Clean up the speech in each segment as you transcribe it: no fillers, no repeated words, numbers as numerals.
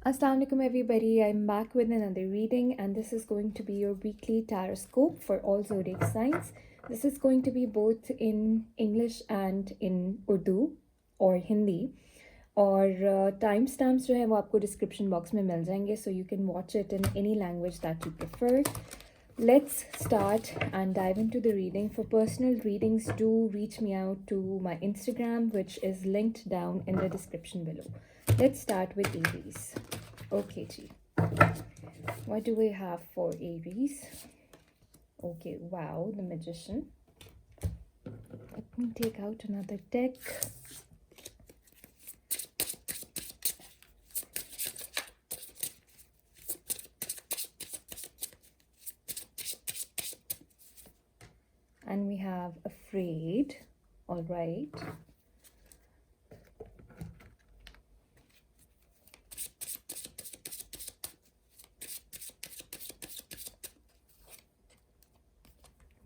Assalamu alaikum everybody, I'm back with another reading and this is going to be your weekly TAROTSCOPE for all zodiac signs. This is going to be both in English and in Urdu or Hindi और timestamps जो है वो आपको description box में मिल जाएंगे so you can watch it in any language that you prefer. Let's start and dive into the reading. For personal readings, do reach me out to my Instagram, which is linked down in the description below. Let's start with Aries. Okay, G. What do we have for Aries? Okay, wow, the Magician. Let me take out another deck. And we have Afraid. All right.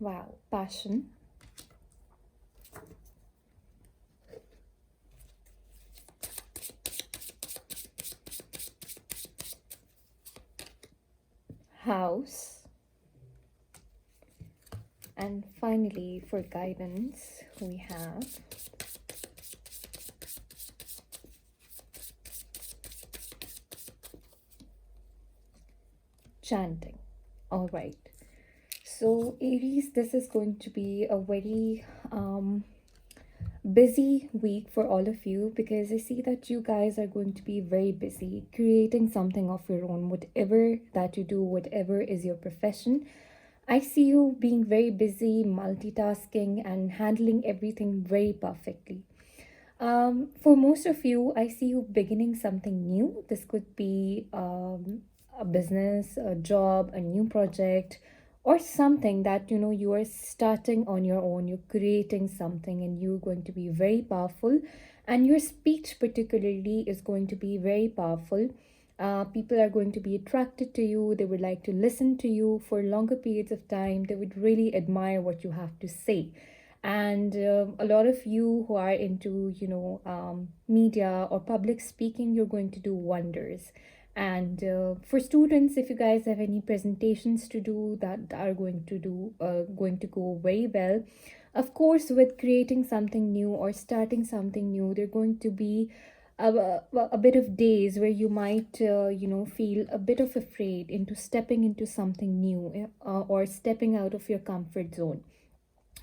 Wow, Passion. House. And finally, for guidance, we have Chanting. All right. So Aries, this is going to be a very busy week for all of you because I see that you guys are going to be very busy creating something of your own, whatever that you do, whatever is your profession. I see you being very busy, multitasking and handling everything very perfectly. For most of you, I see you beginning something new. This could be a business, a job, a new project, or something that you are starting on your own. You're creating something and you're going to be very powerful, and your speech particularly is going to be very powerful. People are going to be attracted to you. They would like to listen to you for longer periods of time. They would really admire what you have to say. And a lot of you who are into media or public speaking, you're going to do wonders. And for students, if you guys have any presentations to do that are going to go very well. Of course, with creating something new or starting something new, there are going to be a bit of days where you might feel a bit of afraid into stepping into something new, or stepping out of your comfort zone.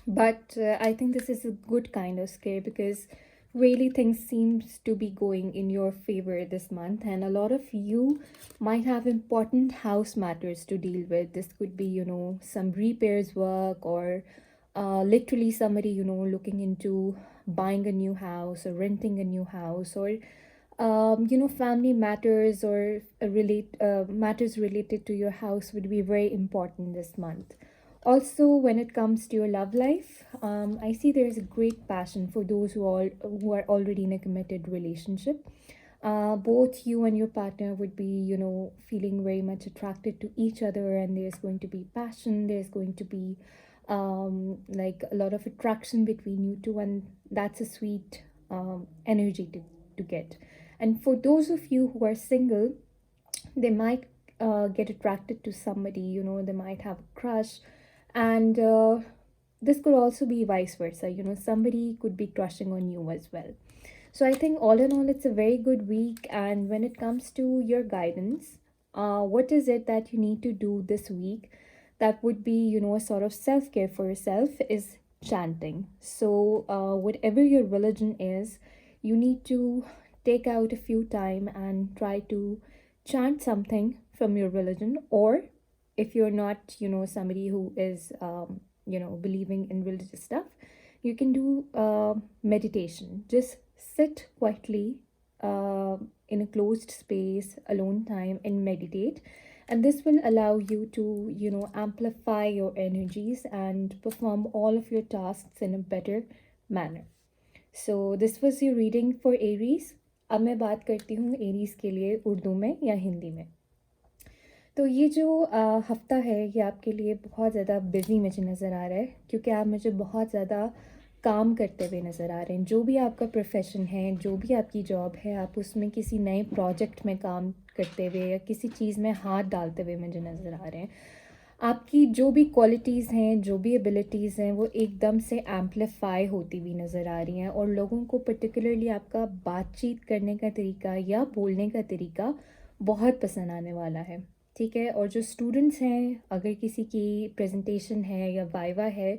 But I think this is a good kind of scare because really things seems to be going in your favor this month, and a lot of you might have important house matters to deal with. This could be some repairs work, or literally somebody looking into buying a new house or renting a new house, or family matters or matters related to your house would be very important this month. Also, when it comes to your love life, I see there is a great passion for those who are already in a committed relationship. Both you and your partner would be feeling very much attracted to each other, and there's going to be passion. There's going to be like a lot of attraction between you two, and that's a sweet energy to get. And for those of you who are single, they might get attracted to somebody. They might have a crush, and this could also be vice versa. Somebody could be crushing on you as well. So I think all in all, it's a very good week. And when it comes to your guidance, what is it that you need to do this week that would be a sort of self-care for yourself is chanting. So whatever your religion is, you need to take out a few time and try to chant something from your religion. Or if you're not somebody who is believing in religious stuff, you can do meditation. Just sit quietly in a closed space, alone time, and meditate. And this will allow you to amplify your energies and perform all of your tasks in a better manner. So this was your reading for Aries. अब मैं बात करती हूँ Aries के लिए उर्दू में या हिंदी में. तो ये जो हफ्ता है ये आपके लिए बहुत ज़्यादा बिजी मुझे नज़र आ रहा है, क्योंकि आप मुझे बहुत ज़्यादा काम करते हुए नज़र आ रहे हैं। जो भी आपका प्रोफेशन है, जो भी आपकी जॉब है, आप उसमें किसी नए प्रोजेक्ट में काम करते हुए या किसी चीज़ में हाथ डालते हुए मुझे नज़र आ रहे हैं। आपकी जो भी क्वालिटीज़ हैं, जो भी एबिलिटीज़ हैं, वो एकदम से एम्प्लीफाई होती हुई नज़र आ रही हैं, और लोगों को पर्टिकुलरली आपका बातचीत करने का तरीका या बोलने का तरीका बहुत पसंद आने वाला है। ठीक है। और जो स्टूडेंट्स हैं, अगर किसी की प्रेजेंटेशन है या वाइवा है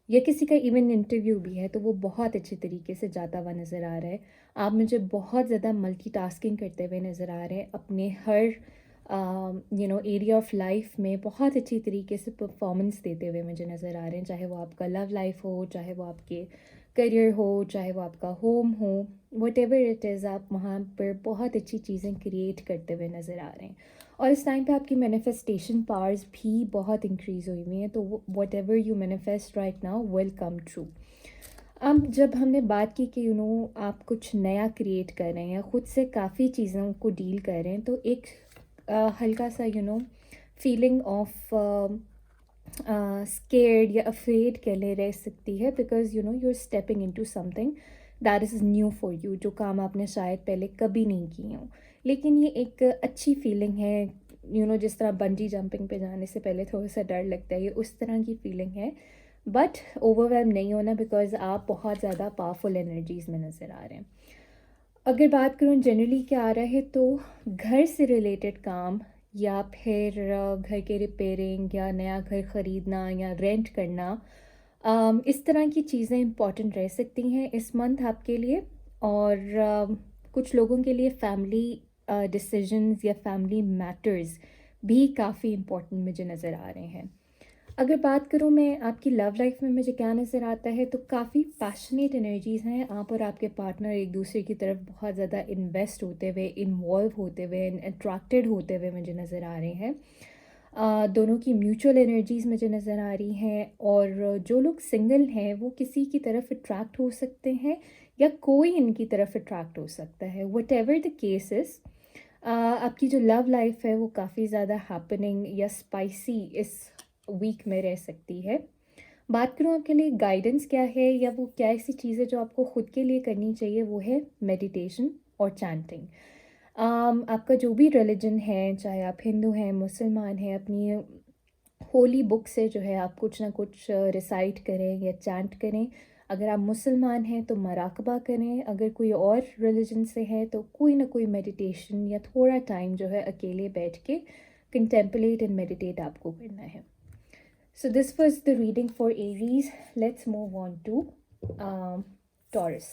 या किसी का इवन इंटरव्यू भी है, तो वो बहुत अच्छे तरीके से जाता हुआ नज़र आ रहा है। आप मुझे बहुत ज़्यादा मल्टीटास्किंग करते हुए नज़र आ रहे हैं, अपने हर एरिया ऑफ लाइफ में बहुत अच्छी तरीके से परफॉर्मेंस देते हुए मुझे नज़र आ रहे हैं। चाहे वो आपका लव लाइफ हो, चाहे वो आपके करियर हो, चाहे वो आपका होम हो, वट एवर इट इज़, आप वहाँ पर बहुत अच्छी चीज़ें क्रिएट करते हुए नज़र आ रहे हैं। और इस टाइम पे आपकी मैनिफेस्टेशन पावर्स भी बहुत इंक्रीज़ हुई हुई हैं, तो what ever you manifest right now will come true. अब जब हमने बात की कि आप कुछ नया क्रिएट कर रहे हैं, ख़ुद से काफ़ी चीज़ों को डील कर रहे हैं, तो एक हल्का सा फीलिंग ऑफ स्केर्ड या अफ्रेड के लिए रह सकती है, because you are stepping into something that is new for you, जो काम आपने शायद पहले कभी नहीं किए हों। लेकिन ये एक अच्छी फीलिंग है, जिस तरह बंजी जंपिंग पे जाने से पहले थोड़ा सा डर लगता है, ये उस तरह की फीलिंग है। बट ओवरवेल्म नहीं होना, बिकॉज आप बहुत ज़्यादा पावरफुल एनर्जीज़ में नज़र आ रहे हैं। अगर बात करूँ जनरली क्या आ रहा है, तो घर से रिलेटेड काम या फिर घर के रिपेयरिंग या नया घर ख़रीदना या रेंट करना, इस तरह की चीज़ें इंपॉर्टेंट रह सकती हैं इस मंथ आपके लिए। और कुछ लोगों के लिए फैमिली डिसीजंस या फैमिली मैटर्स भी काफ़ी इम्पोर्टेंट मुझे नज़र आ रहे हैं। अगर बात करूँ मैं आपकी लव लाइफ में मुझे क्या नज़र आता है, तो काफ़ी पैशनेट एनर्जीज़ हैं। आप और आपके पार्टनर एक दूसरे की तरफ बहुत ज़्यादा इन्वेस्ट होते हुए, इन्वॉल्व होते हुए, अट्रैक्टेड होते हुए मुझे नज़र आ रहे हैं। दोनों की म्यूचुअल एनर्जीज़ मुझे नज़र आ रही हैं। और जो लोग सिंगल हैं, वो किसी की तरफ अट्रैक्ट हो सकते हैं या कोई इनकी तरफ अट्रैक्ट हो सकता है। What ever the case is, आपकी जो लव लाइफ है वो काफ़ी ज़्यादा हैपनिंग या स्पाइसी इस वीक में रह सकती है। बात करूँ आपके लिए गाइडेंस क्या है, या वो क्या ऐसी चीज़ है जो आपको ख़ुद के लिए करनी चाहिए, वो है मेडिटेशन और चैंटिंग। आपका जो भी रिलीजन है, चाहे आप हिंदू हैं, मुसलमान हैं, अपनी होली बुक से जो है आप कुछ ना कुछ रिसाइट करें या चैंट करें। अगर आप मुसलमान हैं तो मराकबा करें, अगर कोई और रिलीजन से है तो कोई ना कोई मेडिटेशन या थोड़ा टाइम जो है अकेले बैठ के कंटेम्पलेट एंड मेडिटेट आपको करना है। So this was the reading for Aries. Let's move on to Taurus.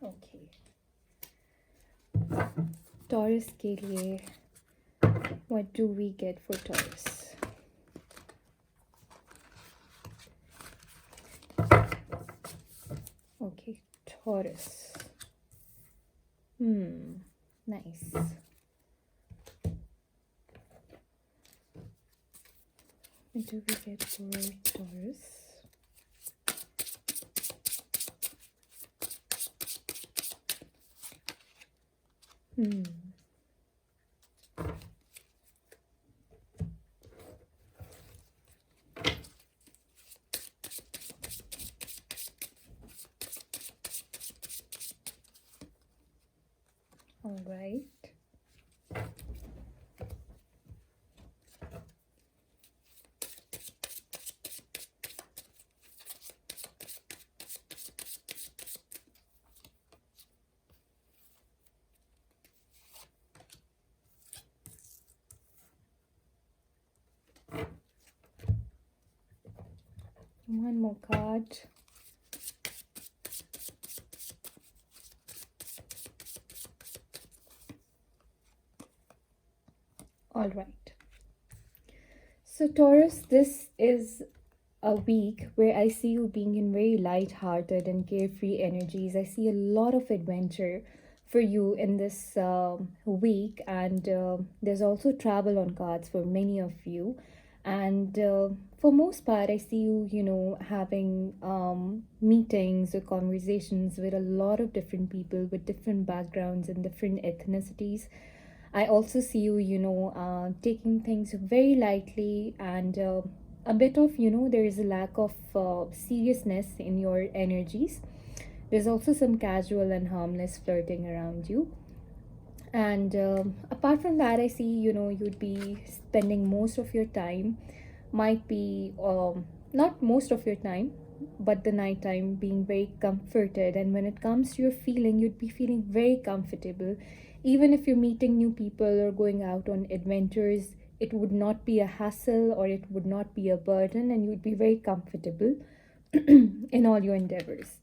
Okay. Taurus के लिए what do we get for Taurus? Okay, Taurus. Nice. What do we get for Taurus? All right. One more card. All right. So Taurus, this is a week where I see you being in very light-hearted and carefree energies. I see a lot of adventure for you in this week, and there's also travel on cards for many of you. And for most part, I see you, having meetings or conversations with a lot of different people with different backgrounds and different ethnicities. I also see you, taking things very lightly, and a bit of, there is a lack of seriousness in your energies. There's also some casual and harmless flirting around you. And apart from that, I see, you'd be spending most of your time, might be not most of your time, but the night time being very comforted. And when it comes to your feeling, you'd be feeling very comfortable. Even if you're meeting new people or going out on adventures, it would not be a hassle or it would not be a burden, and you'd be very comfortable in all your endeavors.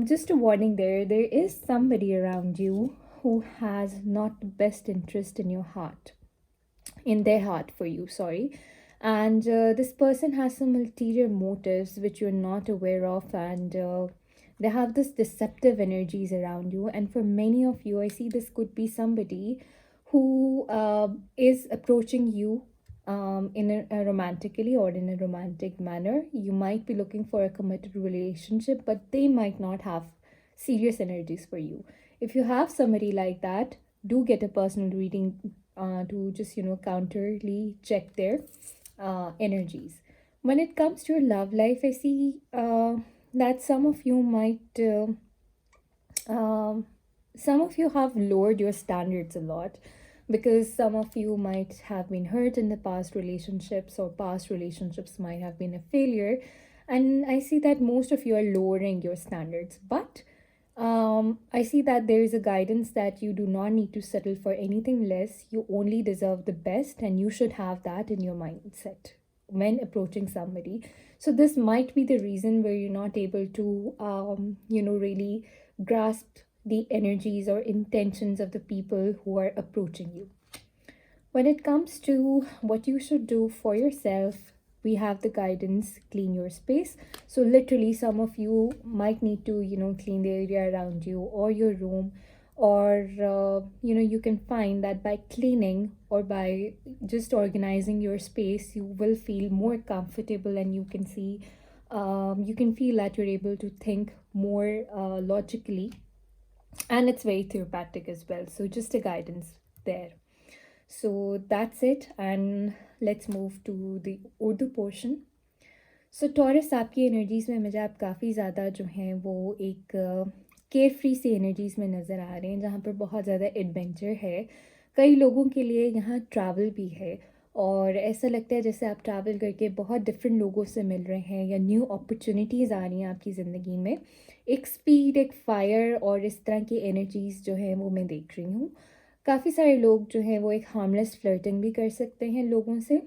Just a warning there, there is somebody around you who has not the best interest in your heart, in their heart for you, sorry. And this person has some ulterior motives which you're not aware of, and they have this deceptive energies around you. And for many of you, I see this could be somebody who is approaching you in a romantically or in a romantic manner. You might be looking for a committed relationship, but they might not have serious energies for you. If you have somebody like that, do get a personal reading to just, counterly check their energies. When it comes to your love life, I see that um, some of you have lowered your standards a lot, because some of you might have been hurt in the past relationships, or past relationships might have been a failure. And I see that most of you are lowering your standards. But I see that there is a guidance that you do not need to settle for anything less. You only deserve the best, and you should have that in your mindset when approaching somebody. So this might be the reason where you're not able to, really grasp the energies or intentions of the people who are approaching you. When it comes to what you should do for yourself, we have the guidance: clean your space. So literally, some of you might need to, clean the area around you or your room, or you can find that by cleaning or by just organizing your space, you will feel more comfortable, and you can feel that you're able to think more logically, and it's very therapeutic as well. So just a guidance there. So that's it, and let's move to the Urdu portion. So taurus आपकी energies में मुझे आप काफ़ी ज़्यादा जो हैं वो एक केयर फ्री सी एनर्जीज़ में नज़र आ रहे हैं, जहाँ पर बहुत ज़्यादा एडवेंचर है। कई लोगों के लिए यहाँ ट्रैवल भी है, और ऐसा लगता है जैसे आप ट्रैवल करके बहुत डिफरेंट लोगों से मिल रहे हैं, या न्यू अपॉर्चुनिटीज़ आ रही हैं आपकी ज़िंदगी में। एक स्पीड, एक फायर और इस तरह की एनर्जीज़ जो हैं वो मैं देख रही हूँ। काफ़ी सारे लोग जो हैं वो एक हार्मलेस फ्लर्टिंग भी कर सकते हैं लोगों से,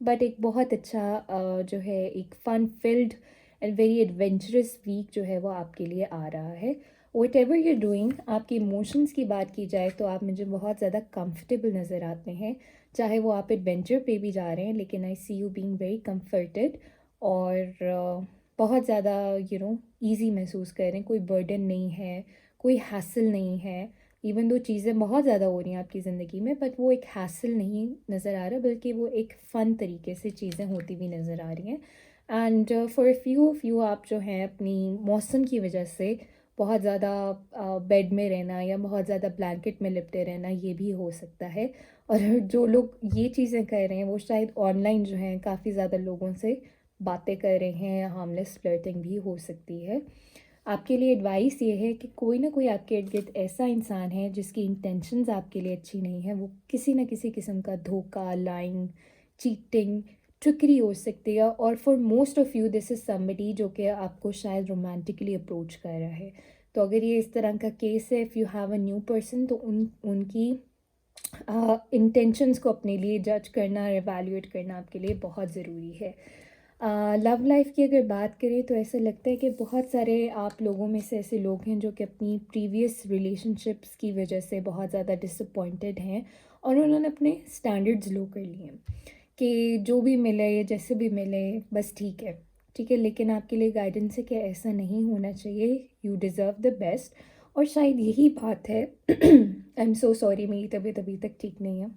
बट एक बहुत अच्छा जो है एक fun filled and very adventurous week जो है वो आपके लिए आ रहा है। वट एवर यूर डूइंग, आपके इमोशंस की बात की जाए तो आप मुझे बहुत ज़्यादा कंफर्टेबल नज़र आते हैं, चाहे वो आप एडवेंचर पे भी जा रहे हैं, लेकिन आई सी यू बीइंग वेरी कंफर्टेड, और बहुत ज़्यादा ईजी महसूस कर रहे हैं। कोई बर्डन नहीं है, कोई हैसल नहीं है। इवन दो चीज़ें बहुत ज़्यादा हो रही हैं आपकी ज़िंदगी में, बट वो एक हैसल नहीं नज़र आ रहा, बल्कि वो एक फ़न तरीके से चीज़ें होती हुई नज़र आ रही हैं। And for a few of you, आप जो हैं अपनी मौसम की वजह से बहुत ज़्यादा बेड में रहना या बहुत ज़्यादा ब्लैंकेट में लिपटे रहना, ये भी हो सकता है। और जो लोग ये चीज़ें कर रहे हैं वो शायद ऑनलाइन जो हैं काफ़ी ज़्यादा लोगों से बातें कर रहे हैं, हार्मलेस फ्लर्टिंग भी हो सकती है। आपके लिए एडवाइस ये है कि कोई ना कोई आपके इर्द गिर्द ऐसा इंसान है जिसकी इंटेंशंस आपके लिए अच्छी नहीं है। वो किसी न किसी किस्म का धोखा, लाइंग, चीटिंग, ट्रिकरी हो सकती है, और for most of you this is somebody जो कि आपको शायद रोमांटिकली अप्रोच कर रहा है। तो अगर ये इस तरह का केस है, if you have a new person, तो उनकी इंटेंशंस को अपने लिए जज करना, एवेल्यूएट करना आपके लिए बहुत ज़रूरी है। लव लाइफ की अगर बात करें तो ऐसा लगता है कि बहुत सारे आप लोगों में से ऐसे लोग हैं जो कि अपनी प्रीवियस रिलेशनशिप्स की वजह से बहुत ज़्यादा डिसअपॉइंटेड हैं, और उन्होंने अपने स्टैंडर्ड्स लो कर लिए हैं कि जो भी मिले या जैसे भी मिले बस ठीक है, ठीक है। लेकिन आपके लिए गाइडेंस है कि ऐसा नहीं होना चाहिए, यू डिज़र्व द बेस्ट। और शायद यही बात है आई एम सो सॉरी, मेरी तबीयत अभी तक ठीक नहीं है,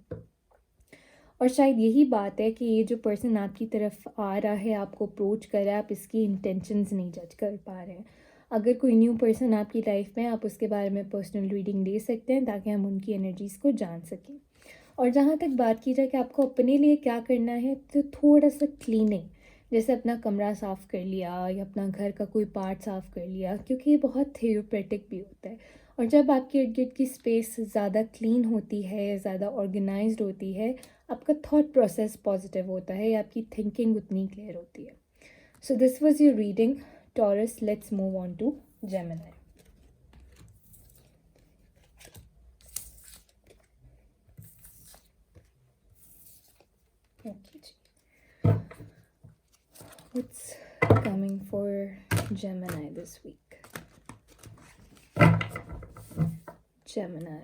और शायद यही बात है कि ये जो पर्सन आपकी तरफ आ रहा है, आपको अप्रोच कर रहा है, आप इसकी इंटेंशंस नहीं जज कर पा रहे हैं। अगर कोई न्यू पर्सन आपकी लाइफ में, आप उसके बारे में पर्सनल रीडिंग ले सकते हैं ताकि हम उनकी एनर्जीज़ को जान सकें। और जहाँ तक बात की जाए कि आपको अपने लिए क्या करना है, तो थोड़ा सा क्लीनिंग, जैसे अपना कमरा साफ़ कर लिया या अपना घर का कोई पार्ट साफ़ कर लिया, क्योंकि ये बहुत थेरेपेटिक भी होता है। और जब आपके इर्द गिर्द की स्पेस ज़्यादा क्लीन होती है, ज़्यादा ऑर्गेनाइज्ड होती है, आपका थॉट प्रोसेस पॉजिटिव होता है, आपकी थिंकिंग उतनी क्लियर होती है। So this was your reading Taurus. Let's move on to Gemini. Okay. What's coming for Gemini this week? Gemini.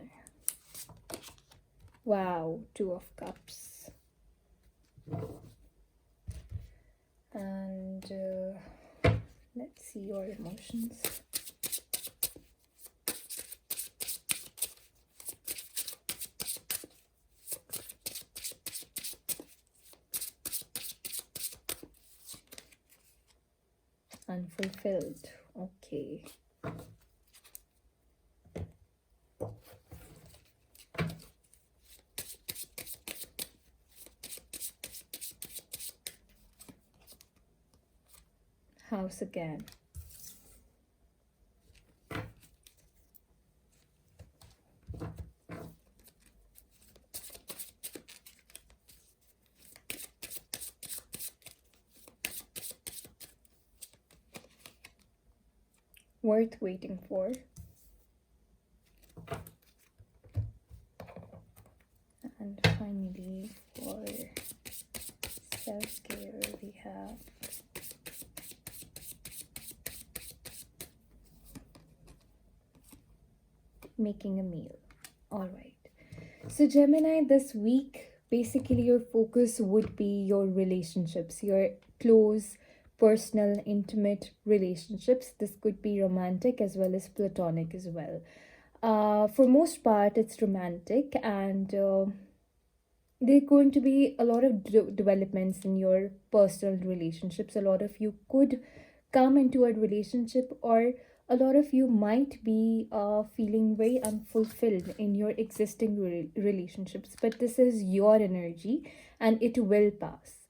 Wow, Two of Cups. And let's see your emotions. Unfulfilled. Okay. House again. Worth waiting for. And finally, for self-care, we have making a meal. All right. So Gemini, this week, basically your focus would be your relationships, your close, personal, intimate relationships. This could be romantic as well as platonic as well. For most part, it's romantic, and there are going to be a lot of developments in your personal relationships. A lot of you could come into a relationship, or a lot of you might be feeling very unfulfilled in your existing relationships, but this is your energy and it will pass.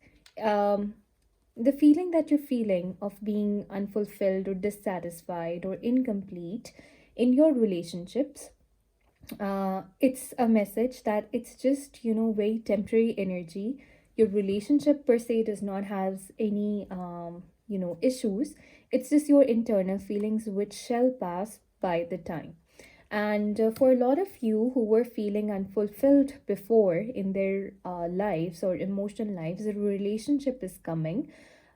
The feeling that you're feeling of being unfulfilled or dissatisfied or incomplete in your relationships, it's a message that it's just, very temporary energy. Your relationship per se does not have any issues. It's just your internal feelings which shall pass by the time. And for a lot of you who were feeling unfulfilled before in their lives or emotional lives, a relationship is coming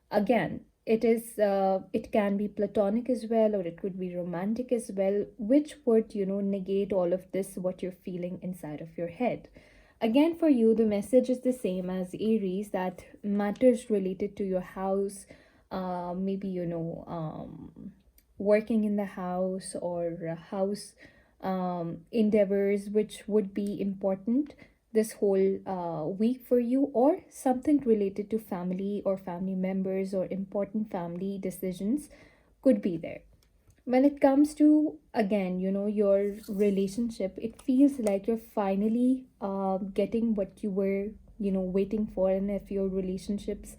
again. It can be platonic as well, or it could be romantic as well, which would negate all of this, what you're feeling inside of your head. Again, for you, the message is the same as Aries, that matters related to your house, maybe working in the house, or house endeavors, which would be important this whole week for you, or something related to family or family members or important family decisions could be there. When it comes to, again, your relationship, it feels like you're finally getting what you were waiting for. And if your relationships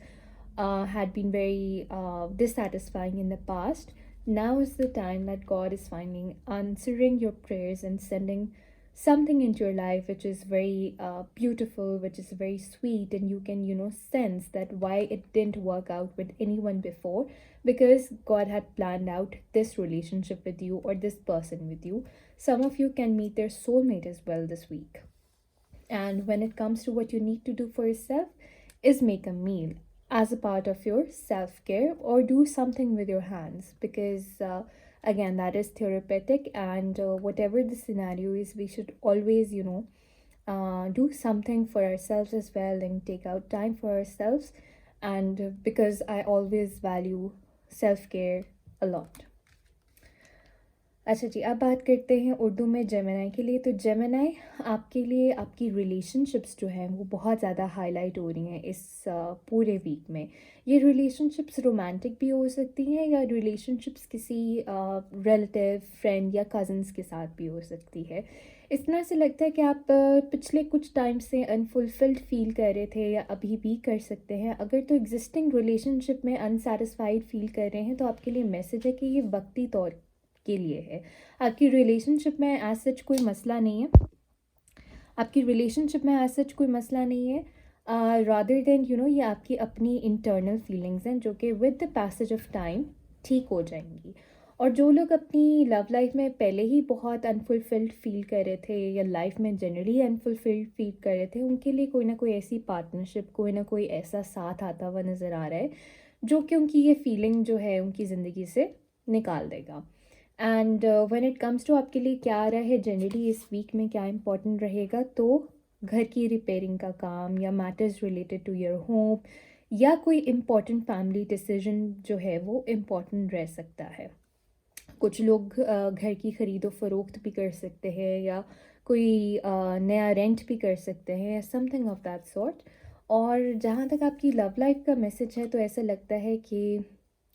had been very dissatisfying in the past, now is the time that God is finding answering your prayers and sending something into your life which is very beautiful, which is very sweet, and you can sense that why it didn't work out with anyone before, because God had planned out this relationship with you or this person with you. Some of you can meet their soulmate as well this week. And when it comes to what you need to do for yourself, is make a meal as a part of your self-care, or do something with your hands, because again, that is therapeutic. And whatever the scenario is, we should always do something for ourselves as well, and take out time for ourselves. And because I always value self-care a lot. अच्छा जी, अब बात करते हैं उर्दू में Gemini के लिए। तो Gemini, आपके लिए आपकी रिलेशनशिप्स जो हैं वो बहुत ज़्यादा हाईलाइट हो रही हैं इस पूरे वीक में। ये रिलेशनशिप्स रोमांटिक भी हो सकती हैं या रिलेशनशिप्स किसी रिलेटिव, फ्रेंड या कज़न्स के साथ भी हो सकती है। इस तरह से लगता है कि आप पिछले कुछ टाइम से अनफुलफिल्ड फील कर रहे थे या अभी भी कर सकते हैं। अगर तो एग्जिस्टिंग रिलेशनशिप में अनसेटिस्फाइड फील कर रहे हैं तो आपके लिए मैसेज है कि ये वक्ती तौर के लिए है। आपकी रिलेशनशिप में एज सच कोई मसला नहीं है। आपकी रिलेशनशिप में एज सच कोई मसला नहीं है। रादर देन ये आपकी अपनी इंटरनल फीलिंग्स हैं जो कि with the passage of time ठीक हो जाएंगी। और जो लोग अपनी लव लाइफ में पहले ही बहुत अनफुलफिल्ड फील कर रहे थे या लाइफ में जनरली अनफुलफिल्ड फील कर रहे थे, उनके लिए कोई ना कोई ऐसी पार्टनरशिप, कोई ना कोई ऐसा साथ आता हुआ नज़र आ रहा है जो कि उनकी ये फीलिंग जो है उनकी ज़िंदगी से निकाल देगा। And when it comes to आपके लिए क्या आ रहा है जनरली इस वीक में, क्या इंपॉर्टेंट रहेगा, तो घर की रिपेयरिंग का काम या matters related to your home या कोई इम्पॉर्टेंट फैमिली डिसीजन जो है वो इम्पॉर्टेंट रह सकता है। कुछ लोग घर की ख़रीदो फ़रोख्त भी कर सकते हैं या कोई नया रेंट भी कर सकते हैं, समथिंग ऑफ दैट सॉर्ट। और जहाँ तक आपकी लव लाइफ का मैसेज है तो ऐसा लगता है कि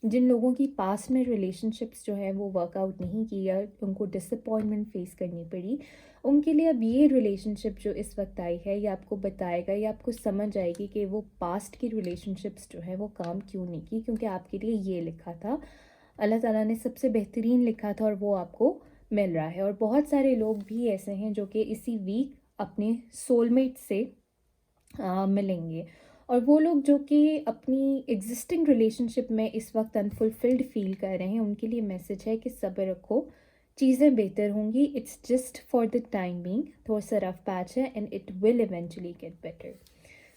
जिन लोगों की पास में रिलेशनशिप्स जो हैं वो वर्कआउट नहीं की या उनको डिसअपॉइंटमेंट फेस करनी पड़ी, उनके लिए अब ये रिलेशनशिप जो इस वक्त आई है ये आपको बताएगा या आपको समझ आएगी कि वो पास्ट की रिलेशनशिप्स जो हैं वो काम क्यों नहीं की, क्योंकि आपके लिए ये लिखा था, अल्लाह ताला ने सबसे बेहतरीन लिखा था और वो आपको मिल रहा है। और बहुत सारे लोग भी ऐसे हैं जो कि इसी वीक अपने सोलमेट से मिलेंगे। और वो लोग जो कि अपनी एग्जिस्टिंग रिलेशनशिप में इस वक्त अनफुलफिल्ड फील कर रहे हैं, उनके लिए मैसेज है कि सब्र रखो, चीज़ें बेहतर होंगी। It's just for the time being, थोड़ा सा रफ पैच है and it will eventually get better.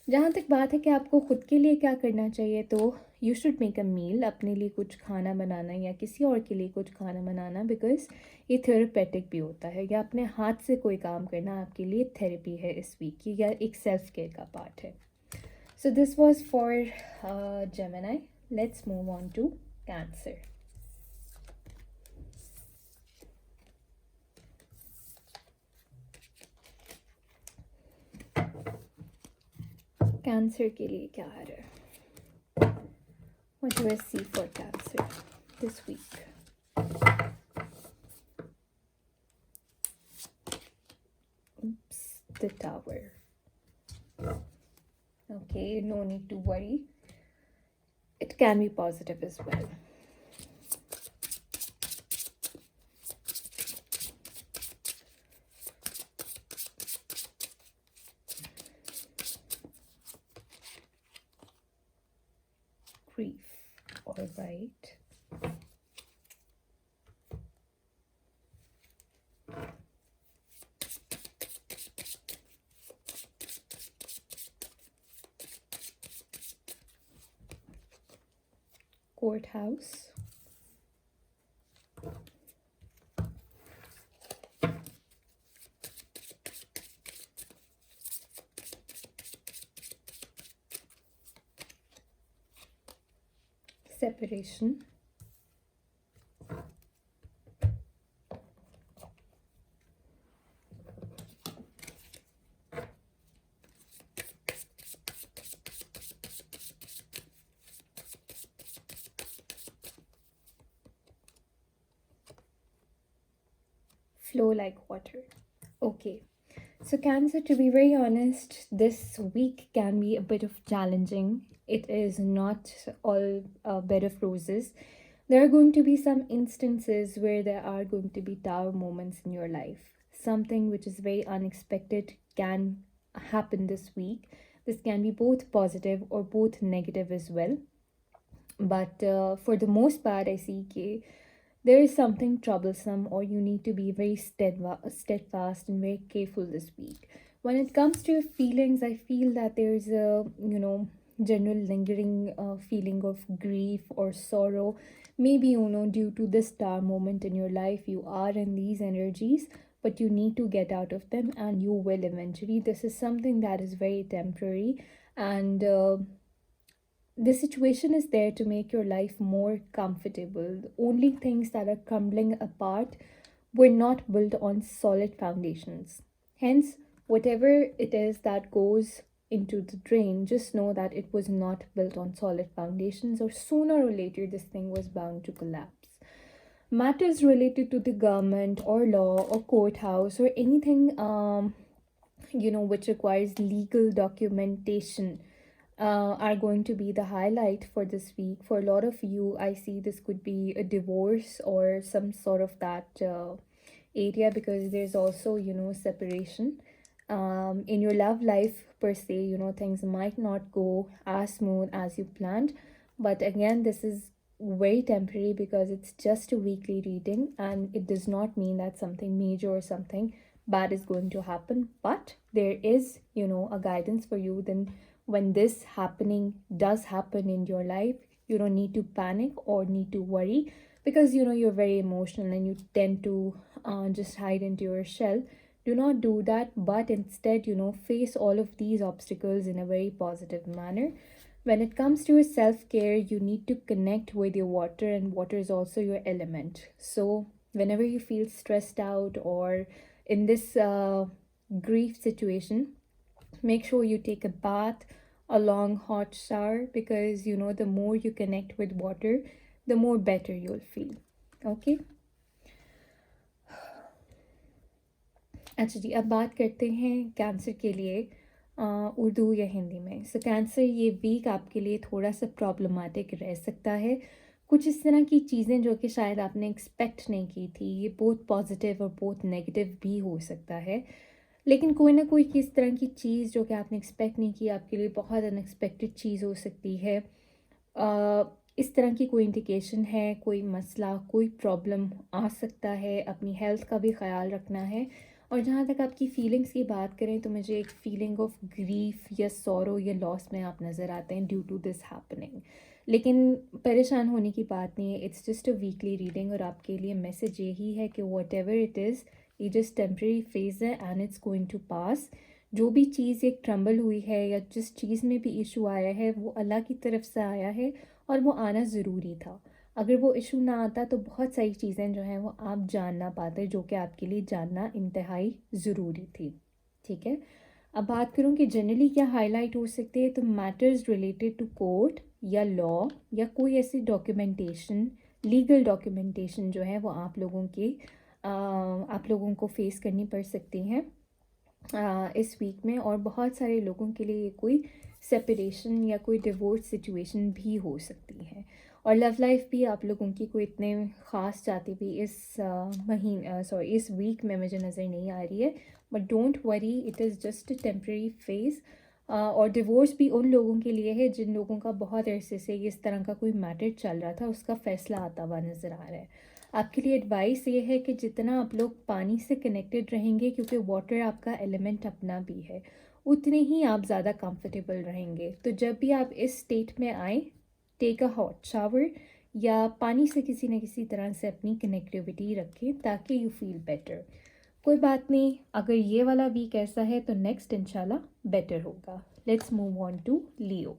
जहाँ तक बात है कि आपको ख़ुद के लिए क्या करना चाहिए, तो यू शुड मेक अ मील, अपने लिए कुछ खाना बनाना या किसी और के लिए कुछ खाना बनाना, बिकॉज़ ये थेरेपेटिक भी होता है। या अपने हाथ से कोई काम करना आपके लिए थेरेपी है इस वीक की, या एक सेल्फ केयर का पार्ट है। So this was for Gemini. Let's move on to Cancer. Cancer के लिए क्या आ रहा है? What do I see for Cancer this week? Oops, the Tower. Okay, no need to worry. It can be positive as well. Grief. All right. Courthouse. Separation. Flow like water. Okay. So Cancer, to be very honest, this week can be a bit of challenging. It is not all a bed of roses. There are going to be some instances where there are going to be tower moments in your life. Something which is very unexpected can happen this week. This can be both positive or both negative as well. But for the most part, I see that there is something troublesome or you need to be very steadfast and very careful this week. When it comes to your feelings, I feel that there's a general lingering feeling of grief or sorrow. Maybe due to this star moment in your life you are in these energies, but you need to get out of them and you will eventually. This is something that is very temporary, and the situation is there to make your life more comfortable. The only things that are crumbling apart were not built on solid foundations. Hence, whatever it is that goes into the drain, just know that it was not built on solid foundations, or sooner or later, this thing was bound to collapse. Matters related to the government or law or courthouse or anything, which requires legal documentation, are going to be the highlight for this week. For a lot of you, I see this could be a divorce or some sort of that area, because there's also, separation. In your love life per se, things might not go as smooth as you planned. But again, this is very temporary because it's just a weekly reading, and it does not mean that something major or something bad is going to happen. But there is, a guidance for you. Then when this happening does happen in your life, you don't need to panic or need to worry, because you're very emotional and you tend to just hide into your shell. Do not do that, but instead, face all of these obstacles in a very positive manner. When it comes to your self care, you need to connect with your water, and water is also your element. So, whenever you feel stressed out or in this grief situation, make sure you take a bath, a long hot shower, because the more you connect with water, the more better you'll feel. Okay. अच्छा जी, अब बात करते हैं cancer के लिए उर्दू या हिंदी में। सो cancer, ये वीक आपके लिए थोड़ा सा प्रॉब्लमेटिक रह सकता है। कुछ इस तरह की चीज़ें जो कि शायद आपने एक्सपेक्ट नहीं की थी, ये बहुत पॉजिटिव और बहुत नेगेटिव भी हो सकता है। लेकिन कोई ना कोई इस तरह की चीज़ जो कि आपने एक्सपेक्ट नहीं की, आपके लिए बहुत अनएक्सपेक्टेड चीज़ हो सकती है। इस तरह की कोई इंडिकेशन है, कोई मसला, कोई प्रॉब्लम आ सकता है। अपनी हेल्थ का भी ख्याल रखना है। और जहाँ तक आपकी फीलिंग्स की बात करें, तो मुझे एक फीलिंग ऑफ ग्रीफ या सॉरो या लॉस में आप नज़र आते हैं ड्यू टू दिस हैपनिंग। लेकिन परेशान होने की बात नहीं है, it's just a weekly reading, और आपके लिए मैसेज यही है कि वॉट एवर इट इज़, ये जस्ट टेम्प्रेरी फेज है एंड इट्स गोइंग टू पास। जो भी चीज़ एक ट्रम्बल हुई है या जिस चीज़ में भी इशू आया है, वो अल्लाह की तरफ से आया है और वो आना ज़रूरी था। अगर वो इशू ना आता तो बहुत सारी चीज़ें जो हैं वो आप जान ना पाते, जो कि आपके लिए जानना इंतहाई ज़रूरी थी। ठीक है। अब बात करूँ कि जनरली क्या हाईलाइट हो सकते हैं, तो मैटर्स रिलेटेड टू कोर्ट या लॉ या कोई ऐसी डॉक्यूमेंटेशन, लीगल डॉक्यूमेंटेशन जो है वो आप लोगों को फेस करनी पड़ सकती हैं इस वीक में। और बहुत सारे लोगों के लिए ये कोई सेपरेशन या कोई डिवोर्स सिचुएशन भी हो सकती है। और लव लाइफ भी आप लोगों की कोई इतने ख़ास जाती भी इस इस वीक में मुझे नज़र नहीं आ रही है। But don't worry, it is just a temporary phase. और डिवोर्स भी उन लोगों के लिए है जिन लोगों का बहुत अरसे से इस तरह का कोई मैटर चल रहा था, उसका फ़ैसला आता हुआ नज़र आ रहा है। आपके लिए एडवाइस ये है कि जितना आप लोग पानी से कनेक्टेड रहेंगे, क्योंकि वाटर आपका एलिमेंट अपना भी है, उतने ही आप ज़्यादा कंफर्टेबल रहेंगे। तो जब भी आप इस स्टेट में आए, टेक अ हॉट शावर या पानी से किसी न किसी तरह से अपनी कनेक्टिविटी रखें ताकि यू फील बेटर। कोई बात नहीं, अगर ये वाला वीक ऐसा है तो नेक्स्ट इंशाल्लाह बेटर होगा। Let's move on to Leo.